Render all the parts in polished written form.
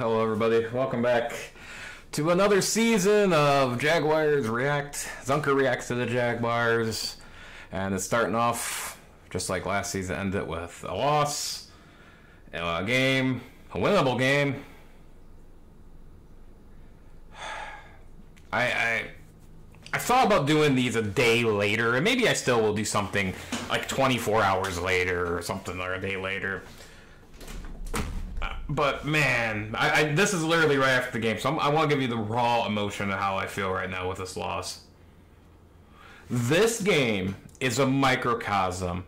Hello, everybody. Welcome back to another season of Jaguars React. Zunker reacts to the Jaguars, and it's starting off just like last season. Ended with a loss, a game, a winnable game. I thought about doing these a day later, and maybe I still will do something like 24 hours later or something, or a day later. But man, this is literally right after the game, so I want to give you the raw emotion of how I feel right now with this loss. This game is a microcosm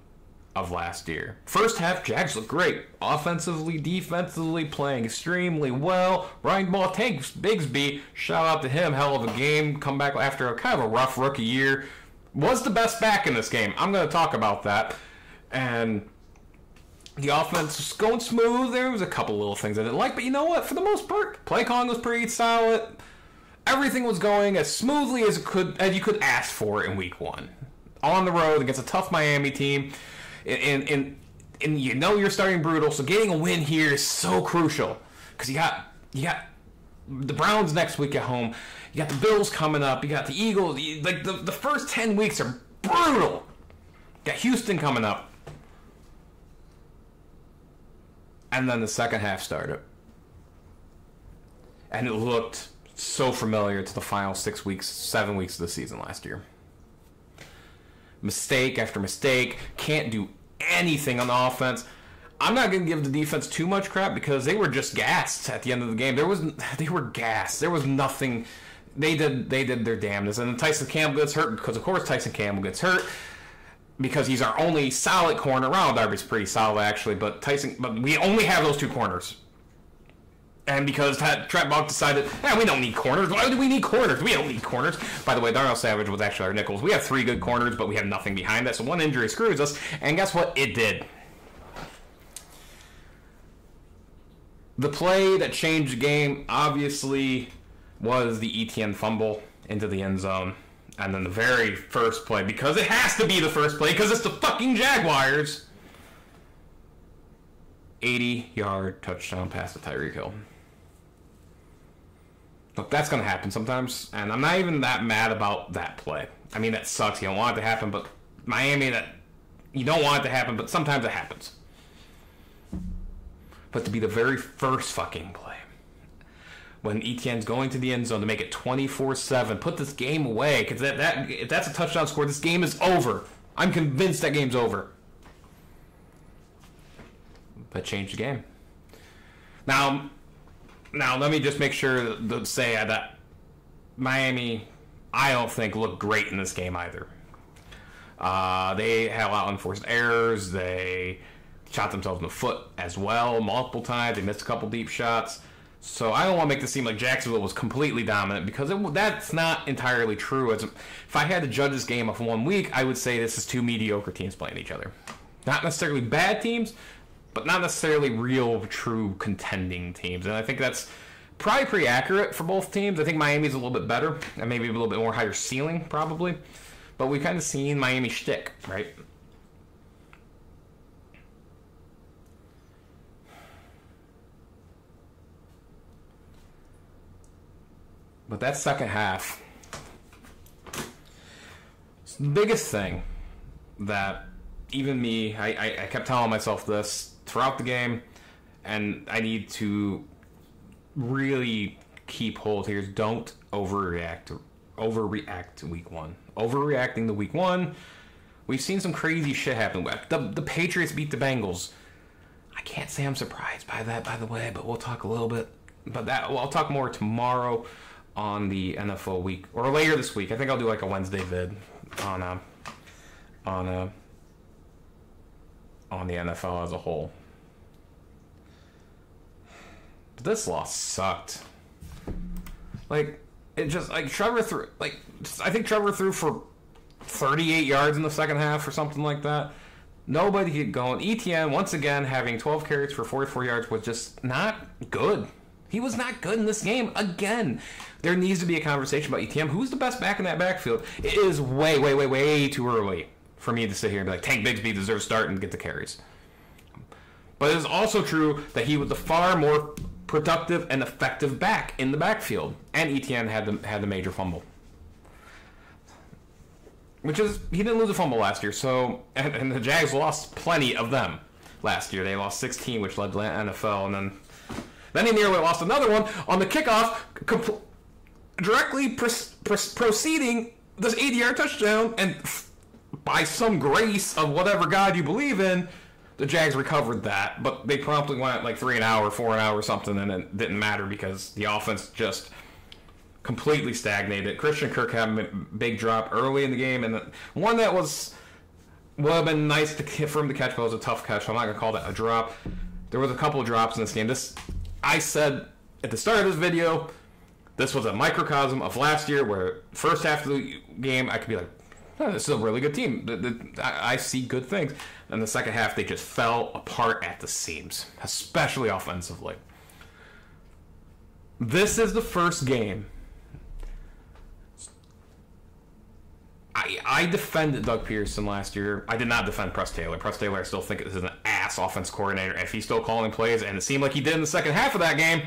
of last year. First half, Jags look great. Offensively, defensively, playing extremely well. Ryan Ball takes Bigsby. Shout out to him. Hell of a game. Come back after a kind of a rough rookie year. Was the best back in this game. I'm going to talk about that. And the offense was going smooth. There was a couple little things I didn't like, but you know what? For the most part, play calling was pretty solid. Everything was going as smoothly as you could ask for in Week 1. On the road against a tough Miami team, and you know you're starting brutal, so getting a win here is so crucial because you got the Browns next week at home. You got the Bills coming up. You got the Eagles. Like the first 10 weeks are brutal. You got Houston coming up. And then the second half started. And it looked so familiar to the final 7 weeks of the season last year. Mistake after mistake. Can't do anything on the offense. I'm not going to give the defense too much crap because they were just gassed at the end of the game. They were gassed. There was nothing. They did their damnedest. And then Tyson Campbell gets hurt because, of course, Tyson Campbell gets hurt. Because he's our only solid corner. Ronald Darby's pretty solid, actually, but we only have those two corners. And because Trent Bach decided, we don't need corners. Why do we need corners? We don't need corners. By the way, Darnell Savage was actually our nickels. We have 3 good corners, but we have nothing behind that. So one injury screws us. And guess what? It did. The play that changed the game, obviously, was the Etienne fumble into the end zone. And then the very first play, because it has to be the first play, because it's the fucking Jaguars. 80-yard touchdown pass to Tyreek Hill. Look, that's going to happen sometimes, and I'm not even that mad about that play. I mean, that sucks. You don't want it to happen, but Miami, you don't want it to happen, but sometimes it happens. But to be the very first fucking play, when Etienne's going to the end zone to make it 24-7, put this game away, because if that's a touchdown score, this game is over. I'm convinced that game's over. But changed the game. Now let me just make sure to say that Miami, I don't think, looked great in this game either. They had a lot of unforced errors. They shot themselves in the foot as well multiple times. They missed a couple deep shots. So I don't want to make this seem like Jacksonville was completely dominant because that's not entirely true. If I had to judge this game off 1 week, I would say this is 2 mediocre teams playing each other. Not necessarily bad teams, but not necessarily real, true contending teams. And I think that's probably pretty accurate for both teams. I think Miami's a little bit better and maybe a little bit more higher ceiling, probably. But we've kind of seen Miami shtick, right? But that second half, it's the biggest thing that even me, I kept telling myself this throughout the game, and I need to really keep hold here. Don't overreact to Week 1. Overreacting to Week 1. We've seen some crazy shit happen. The Patriots beat the Bengals. I can't say I'm surprised by that, by the way, but we'll talk a little bit about that. Well, I'll talk more tomorrow on the NFL week, or later this week. I think I'll do like a Wednesday vid on the NFL as a whole. But this loss sucked. Like, it just, like, Trevor threw, like, I think Trevor threw for 38 yards in the second half or something like that. Nobody get going. Etienne, once again, having 12 carries for 44 yards was just not good. He was not good in this game again. There needs to be a conversation about Etienne. Who's the best back in that backfield? It is way, way, way, way too early for me to sit here and be like, Tank Bigsby deserves to start and get the carries. But it is also true that he was the far more productive and effective back in the backfield. And Etienne had the major fumble. Which is, he didn't lose a fumble last year, so, and the Jags lost plenty of them last year. They lost 16, which led to the NFL, and then he nearly lost another one on the kickoff, directly proceeding this 80-yard touchdown, and by some grace of whatever God you believe in, the Jags recovered that, but they promptly went like 3 an hour, 4 an hour or something, and it didn't matter because the offense just completely stagnated. Christian Kirk had a big drop early in the game, and one that would have been nice for him to catch, but it was a tough catch, so I'm not going to call that a drop. There was a couple of drops in this game. I said at the start of this video, this was a microcosm of last year, where first half of the game, I could be like, oh, this is a really good team. I see good things. And the second half, they just fell apart at the seams, especially offensively. This is the first game. I defended Doug Pearson last year. I did not defend Press Taylor. Press Taylor, I still think is an ass offense coordinator. If he's still calling plays, and it seemed like he did in the second half of that game,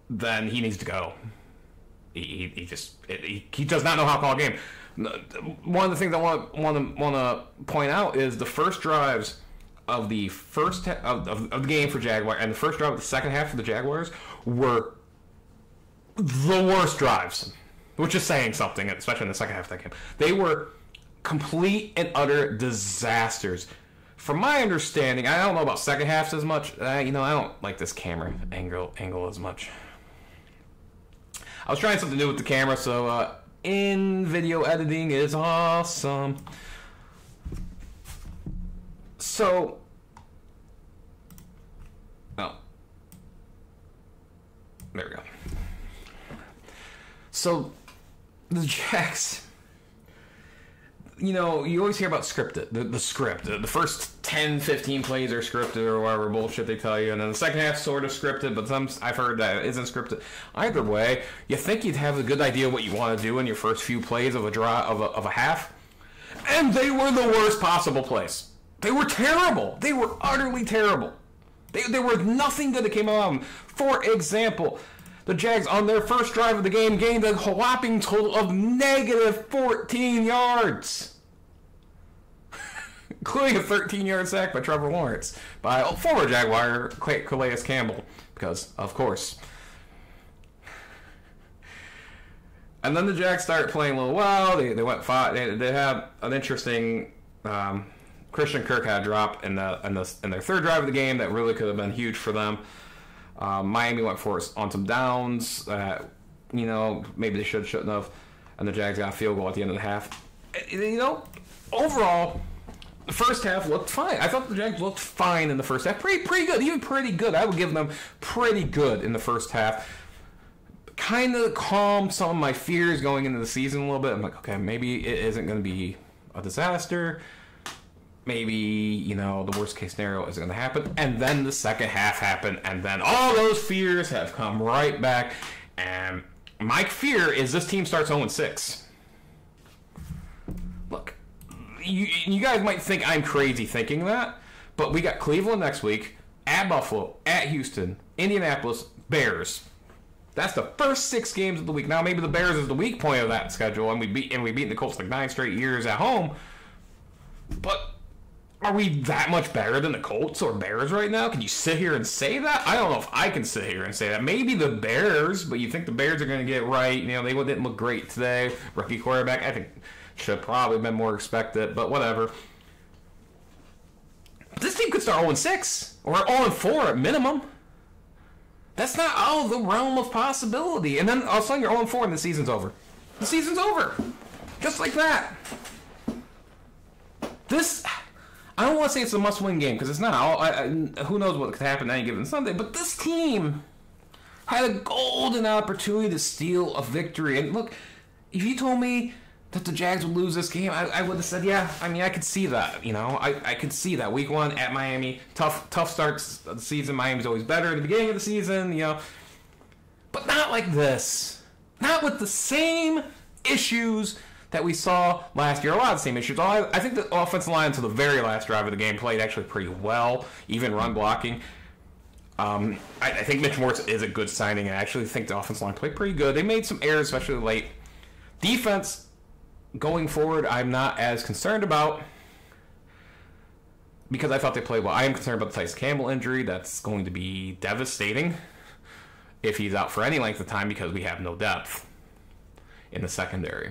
then he needs to go. He does not know how to call a game. One of the things I want to point out is the first drives of the first of the game for Jaguars and the first drive of the second half for the Jaguars were the worst drives, which is saying something, especially in the second half of that game. They were complete and utter disasters. From my understanding, I don't know about second halves as much. I don't like this camera angle as much. I was trying something new with the camera, so in video editing is awesome. So, there we go. So, the Jags, you always hear about scripted, the script. The first 10, 15 plays are scripted or whatever bullshit they tell you, and then the second half sort of scripted, but some I've heard that it isn't scripted. Either way, you think you'd have a good idea what you want to do in your first few plays of a half, and they were the worst possible plays. They were terrible. They were utterly terrible. There was nothing good that came out of them. For example, the Jags, on their first drive of the game, gained a whopping total of negative 14 yards. Including a 13-yard sack by Trevor Lawrence, by former Jaguar Calais Campbell, because, of course. And then the Jags started playing a little well. They went five. They had an interesting... Christian Kirk had a drop in their third drive of the game that really could have been huge for them. Miami went for it on some downs that, maybe they shouldn't have. And the Jags got a field goal at the end of the half. Overall, the first half looked fine. I thought the Jags looked fine in the first half. Pretty good. Even pretty good. I would give them pretty good in the first half. Kind of calmed some of my fears going into the season a little bit. I'm like, okay, maybe it isn't going to be a disaster. Maybe, the worst case scenario isn't going to happen. And then the second half happened, and then all those fears have come right back. And my fear is this team starts 0-6. Look, you guys might think I'm crazy thinking that, but we got Cleveland next week, at Buffalo, at Houston, Indianapolis, Bears. That's the first 6 games of the week. Now, maybe the Bears is the weak point of that schedule, and we've beaten the Colts like 9 straight years at home. But are we that much better than the Colts or Bears right now? Can you sit here and say that? I don't know if I can sit here and say that. Maybe the Bears, but you think the Bears are going to get it right. They didn't look great today. Rookie quarterback, I think, should probably have been more expected, but whatever. This team could start 0-6 or 0-4 at minimum. That's not out of the realm of possibility. And then all of a sudden you're 0-4 and the season's over. The season's over. Just like that. I don't want to say it's a must-win game, because it's not. Who knows what could happen any given Sunday, but this team had a golden opportunity to steal a victory. And look, if you told me that the Jags would lose this game, I would have said, yeah, I could see that. I could see that. Week 1 at Miami, tough starts of the season. Miami's always better at the beginning of the season, But not like this. Not with the same issues that we saw last year. A lot of the same issues. I think the offensive line to the very last drive of the game played actually pretty well, even run blocking. I think Mitch Morse is a good signing. I actually think the offensive line played pretty good. They made some errors, especially late. Defense, going forward, I'm not as concerned about because I thought they played well. I am concerned about the Tyson Campbell injury. That's going to be devastating if he's out for any length of time because we have no depth in the secondary.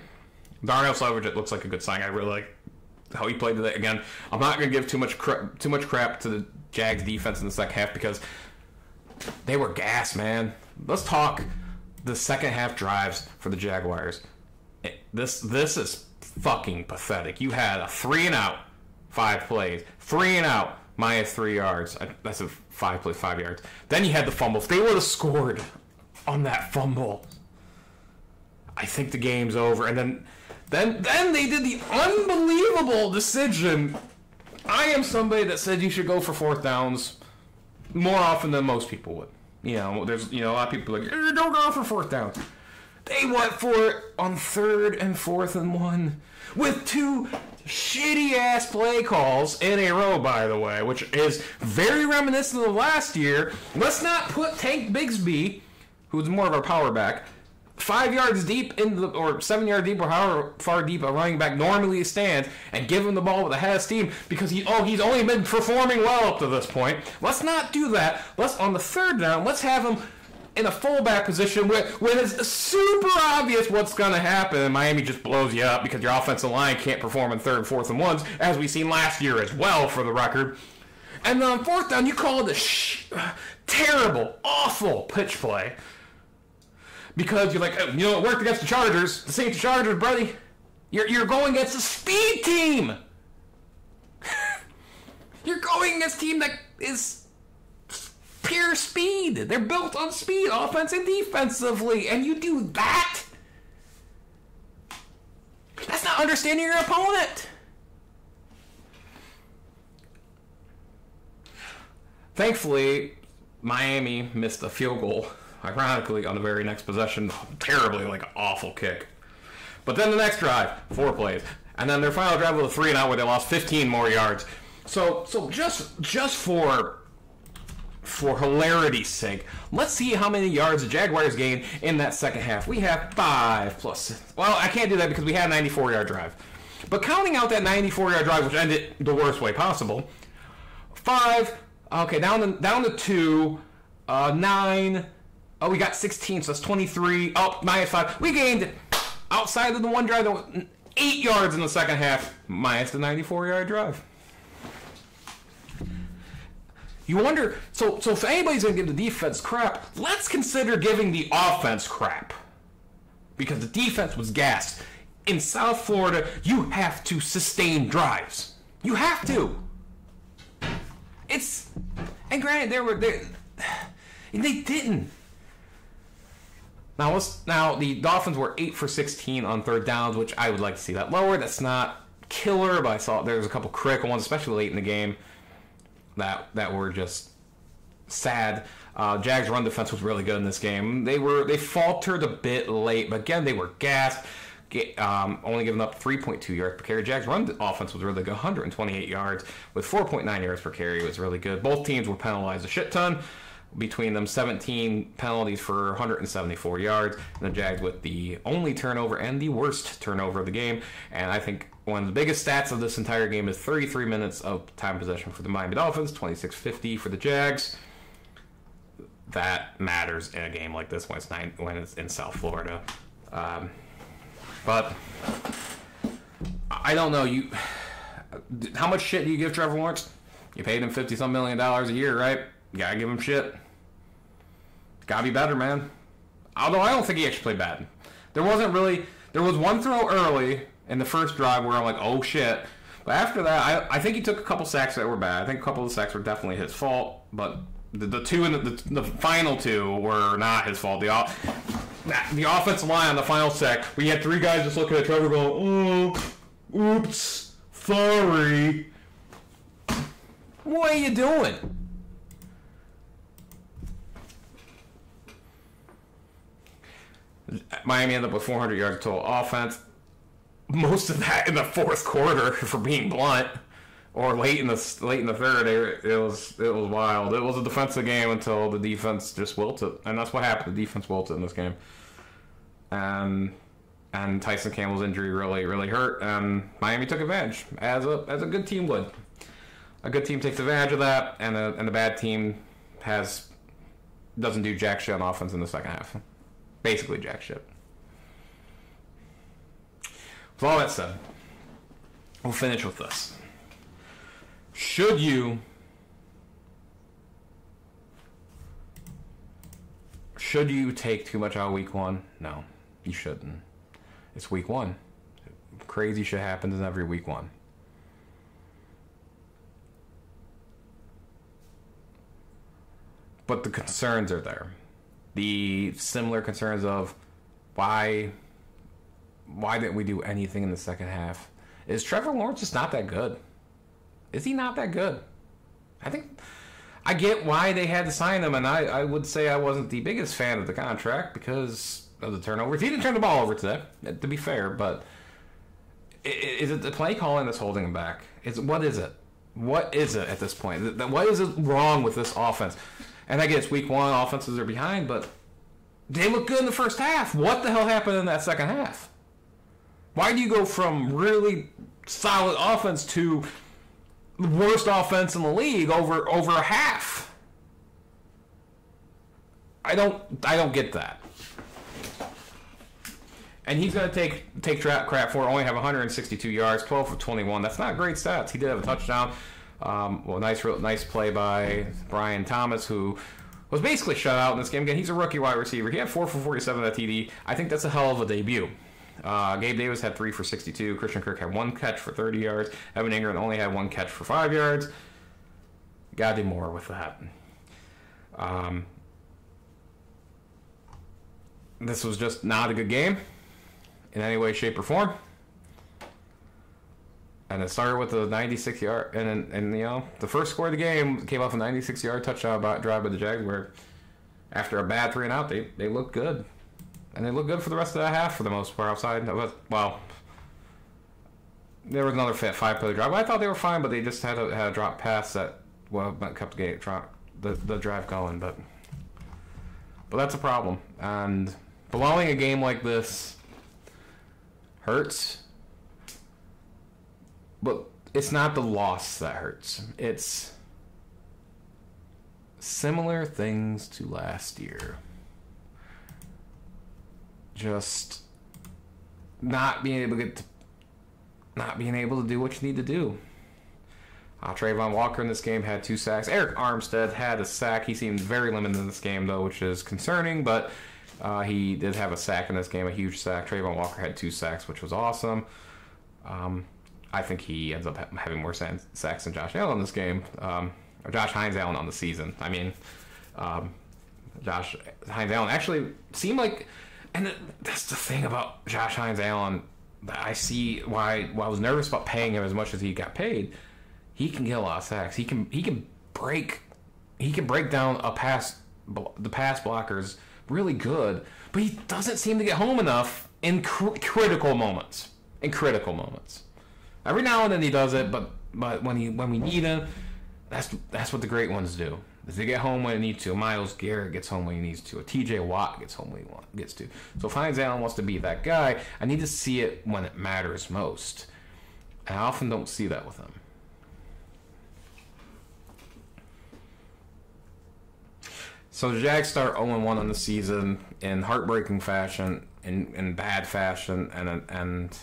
Darnell Savage, it looks like a good sign. I really like how he played today. Again, I'm not going to give too much crap to the Jags defense in the second half because they were gassed, man. Let's talk the second half drives for the Jaguars. This is fucking pathetic. You had a 3-and-out, 5 plays. 3-and-out, minus 3 yards. That's a 5 plays, 5 yards. Then you had the fumble. If they would have scored on that fumble, I think the game's over. And then they did the unbelievable decision. I am somebody that said you should go for 4th downs more often than most people would. There's a lot of people like, don't go for 4th downs. They went for it on 3rd and 4th and 1 with 2 shitty-ass play calls in a row, by the way, which is very reminiscent of last year. Let's not put Tank Bigsby, who's more of our power back, 5 yards deep or 7 yards deep, or however far deep a running back normally stands, and give him the ball with a head of steam because he's only been performing well up to this point. Let's not do that. On the 3rd down, let's have him in a fullback position when it's super obvious what's going to happen, and Miami just blows you up because your offensive line can't perform in 3rd and 4th and 1s, as we've seen last year as well, for the record. And then on 4th down, you call it a terrible, awful pitch play. Because you're like, it worked against the Chargers. The Saints Chargers, buddy. You're going against a speed team. You're going against a team that is pure speed. They're built on speed, offense and defensively. And you do that? That's not understanding your opponent. Thankfully, Miami missed a field goal, ironically, on the very next possession. Terribly, like an awful kick. But then the next drive, 4 plays. And then their final drive was a 3-and-out where they lost 15 more yards. So just for hilarity's sake, let's see how many yards the Jaguars gained in that second half. We have 5 plus... Well, I can't do that because we had a 94-yard drive. But counting out that 94-yard drive, which ended the worst way possible, 5... Okay, down to 2, 9... Oh, we got 16, so that's 23. Oh, minus 5. We gained, outside of the one drive, 8 yards in the second half, minus the 94-yard drive. You wonder, so if anybody's going to give the defense crap, let's consider giving the offense crap. Because the defense was gassed. In South Florida, you have to sustain drives. You have to. And granted, they didn't. Now the Dolphins were 8 for 16 on 3rd downs, which I would like to see that lower. That's not killer, but I saw there was a couple critical ones, especially late in the game, that were just sad. Jags' run defense was really good in this game. They faltered a bit late, but again they were gassed. Only giving up 3.2 yards per carry. Jags' run offense was really good, 128 yards with 4.9 yards per carry. It was really good. Both teams were penalized a shit ton. Between them, 17 penalties for 174 yards. And the Jags with the only turnover and the worst turnover of the game. And I think one of the biggest stats of this entire game is 33 minutes of time possession for the Miami Dolphins, 26:50 for the Jags. That matters in a game like this when it's in South Florida. But I don't know. How much shit do you give Trevor Lawrence? You paid him $50-some million a year, right? You gotta give him shit. Gotta be better, man. Although I don't think he actually played bad. There was one throw early in the first drive where I'm like, oh shit. But after that, I think he took a couple sacks that were bad. I think a couple of the sacks were definitely his fault. But the two in the final 2 were not his fault. The offensive line on the final sack, we had 3 guys just looking at Trevor going, oh, oops, sorry. What are you doing? Miami ended up with 400 yards total offense. Most of that in the fourth quarter, for being blunt. or late in the third. It was wild. It was a defensive game until the defense just wilted, and that's what happened. The defense wilted in this game, and Tyson Campbell's injury really hurt, and Miami took advantage as a good team would. A good team takes advantage of that, and a bad team doesn't do jack shit on offense in the second half. Basically jack shit. With all that said, we'll finish with this. Should you take too much out of week one? No, you shouldn't. It's week one. Crazy shit happens in every week one. But the concerns are there. The similar concerns of why didn't we do anything in the second half? Is Trevor Lawrence just not that good? Is he not that good? I get why they had to sign him, and I would say I wasn't the biggest fan of the contract because of the turnovers. He didn't turn the ball over today, to be fair, but is it the play calling that's holding him back? What is it? What is it at this point? What is it wrong with this offense? And I get it's week one, offenses are behind, but they look good in the first half. What the hell happened in that second half? Why do you go from really solid offense to the worst offense in the league over a half? I don't get that. And he's going to take crap for it. Only have 162 yards, 12 for 21. That's not great stats. He did have a touchdown. Nice play by Brian Thomas, who was basically shut out in this game. Again, he's a rookie wide receiver. He had 4 for 47 at TD. I think that's a hell of a debut. Gabe Davis had 3 for 62. Christian Kirk had 1 catch for 30 yards. Evan Ingram only had 1 catch for 5 yards. Gotta do more with that. This was just not a good game in any way, shape, or form. And it started with a 96-yard, and the first score of the game came off a 96-yard touchdown drive by the Jags, where after a bad 3-and-out, they looked good, and they looked good for the rest of that half for the most part. Outside, there was another 5-play drive. I thought they were fine, but they just had a drop pass that kept the drive going. But that's a problem, and blowing a game like this hurts. But it's not the loss that hurts. It's similar things to last year. Just not being able to do what you need to do. Trayvon Walker in this game had 2 sacks. Eric Armstead had a sack. He seemed very limited in this game, though, which is concerning. But he did have a sack in this game, a huge sack. Trayvon Walker had 2 sacks, which was awesome. I think he ends up having more sacks than Josh Allen in this game, or Josh Hines Allen on the season. I mean, Josh Hines Allen actually seemed like, and that's the thing about Josh Hines Allen that I see why I was nervous about paying him as much as he got paid. He can get a lot of sacks. He can break down the pass blockers really good, but he doesn't seem to get home enough in critical moments. Every now and then he does it, but when we need him, that's what the great ones do. Is they get home when they need to. Myles Garrett gets home when he needs to. A TJ Watt gets home when he gets to. So if Hines Allen wants to be that guy, I need to see it when it matters most. And I often don't see that with him. So the Jags start 0-1 on the season in heartbreaking fashion, in bad fashion, and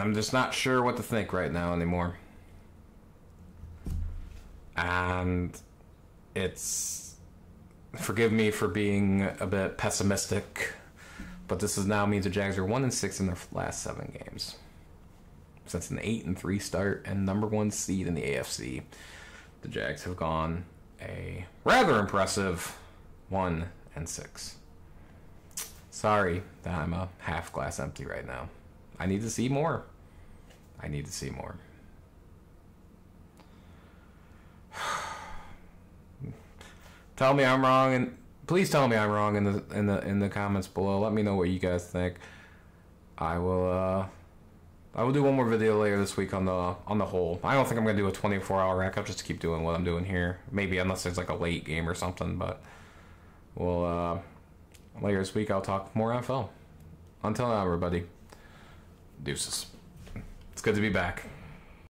I'm just not sure what to think right now anymore. And forgive me for being a bit pessimistic, but this now means the Jags are 1-6 in their last 7 games. Since an 8-3 start and number 1 seed in the AFC, the Jags have gone a rather impressive 1-6. Sorry that I'm a half glass empty right now. I need to see more. Tell me I'm wrong, and please tell me I'm wrong in the comments below. Let me know what you guys think. I'll I will do one more video later this week on the whole. I don't think I'm gonna do a 24-hour rack. I'll just keep doing what I'm doing here. Maybe unless there's like a late game or something. But we'll later this week I'll talk more NFL. Until now, everybody. Deuces. It's good to be back.